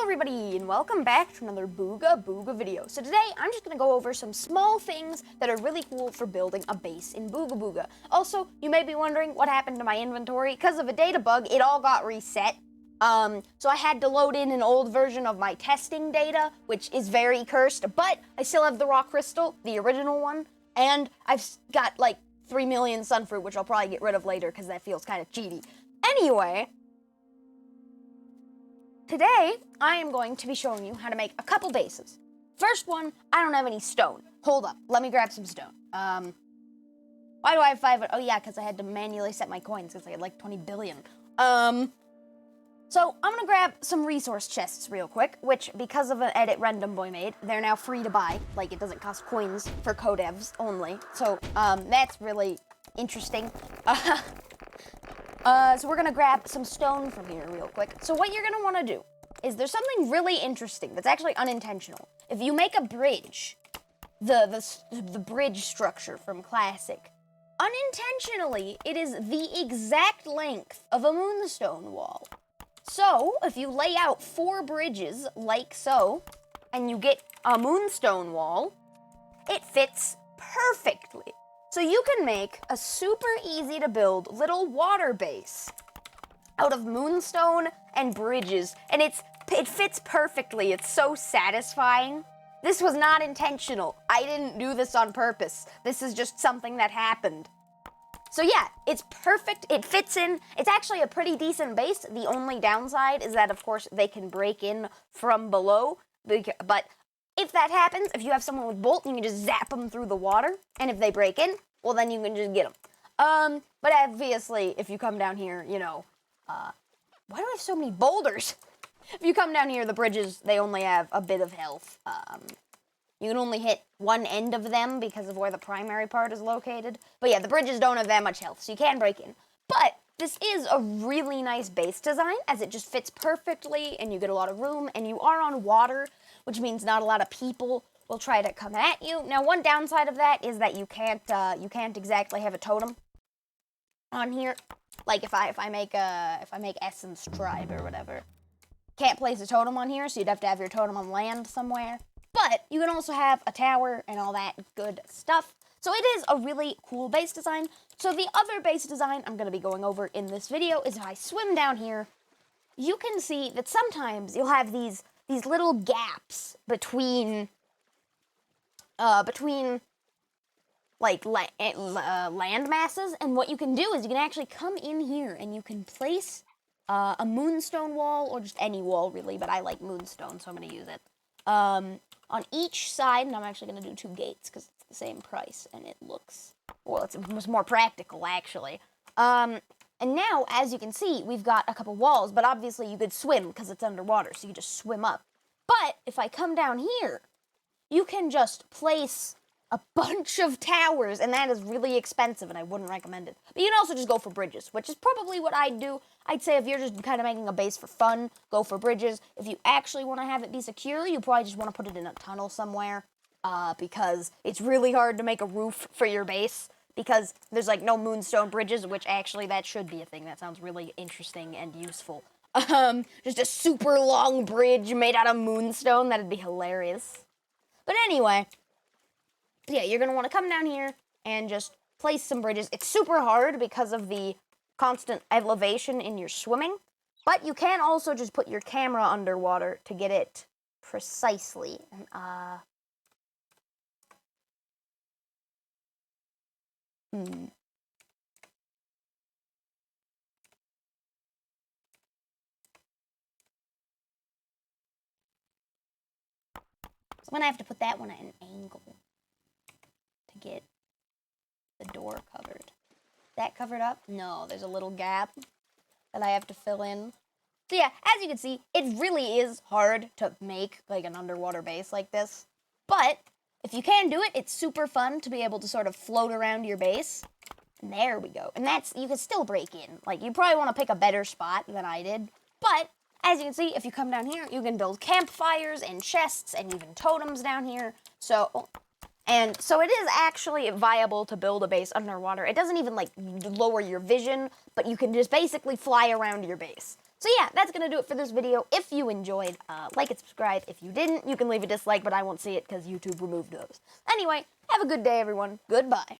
everybody, and welcome back to another BOOGA video. So today, I'm just gonna go over some small things that are really cool for building a base in BOOGA. Also, you may be wondering what happened to my inventory. Because of a data bug, it all got reset. So I had to load in an old version of my testing data, which is very cursed, but I still have the raw crystal, the original one, and I've got like 3 million sunfruit, which I'll probably get rid of later because that feels kind of cheaty. Anyway, today, I am going to be showing you how to make a couple bases. First one, I don't have any stone. Hold up, let me grab some stone. Why do I have 5? Oh yeah, because I had to manually set my coins because I had like 20 billion. So I'm gonna grab some resource chests real quick, which because of an edit Random Boy made, they're now free to buy. Like it doesn't cost coins for codevs only. So that's really interesting. So we're gonna grab some stone from here real quick. So what you're gonna wanna do is there's something really interesting that's actually unintentional. If you make a bridge, the bridge structure from Classic, unintentionally, it is the exact length of a moonstone wall. So if you lay out 4 bridges like so, and you get a moonstone wall, it fits perfectly. So you can make a super easy to build little water base out of moonstone and bridges, and it fits perfectly. It's so satisfying. This was not intentional. I didn't do this on purpose. This is just something that happened. So yeah, it's perfect. It fits in. It's actually a pretty decent base. The only downside is that, of course, they can break in from below, but if that happens, if you have someone with bolt, you can just zap them through the water, and if they break in, well, then you can just get them. But obviously, if you come down here, you know, why do I have so many boulders? If you come down here, the bridges, they only have a bit of health. You can only hit one end of them because of where the primary part is located. But yeah, the bridges don't have that much health, so you can break in. But this is a really nice base design, as it just fits perfectly, and you get a lot of room, and you are on water, which means not a lot of people will try to come at you. Now, one downside of that is that you can't exactly have a totem on here. Like if I make Essence Tribe or whatever, can't place a totem on here, so you'd have to have your totem on land somewhere. But you can also have a tower and all that good stuff. So it is a really cool base design. So the other base design I'm going to be going over in this video is if I swim down here, you can see that sometimes you'll have these little gaps between like land masses, and what you can do is you can actually come in here and you can place a moonstone wall, or just any wall really, but I like moonstone, so I'm going to use it. On each side, and I'm actually going to do 2 gates because it's the same price, and it looks, well, it's more practical, actually. And now, as you can see, we've got a couple walls, but obviously you could swim because it's underwater, so you just swim up. But if I come down here, you can just place a bunch of towers, and that is really expensive, and I wouldn't recommend it. But you can also just go for bridges, which is probably what I'd do. I'd say if you're just kind of making a base for fun, go for bridges. If you actually want to have it be secure, you probably just want to put it in a tunnel somewhere, because it's really hard to make a roof for your base, because there's like no moonstone bridges, which actually that should be a thing. That sounds really interesting and useful. Just a super long bridge made out of moonstone, that'd be hilarious. But anyway, yeah, you're going to want to come down here and just place some bridges. It's super hard because of the constant elevation in your swimming, but you can also just put your camera underwater to get it precisely. So I'm going to have to put that one at an angle to get the door covered. That covered up? No, there's a little gap that I have to fill in. So yeah, as you can see, it really is hard to make like an underwater base like this. But if you can do it, it's super fun to be able to sort of float around your base. And there we go. And you can still break in. Like, you probably want to pick a better spot than I did. But as you can see, if you come down here, you can build campfires and chests and even totems down here. So it is actually viable to build a base underwater. It doesn't even, like, lower your vision, but you can just basically fly around your base. So yeah, that's gonna do it for this video. If you enjoyed, like and subscribe. If you didn't, you can leave a dislike, but I won't see it because YouTube removed those. Anyway, have a good day, everyone. Goodbye.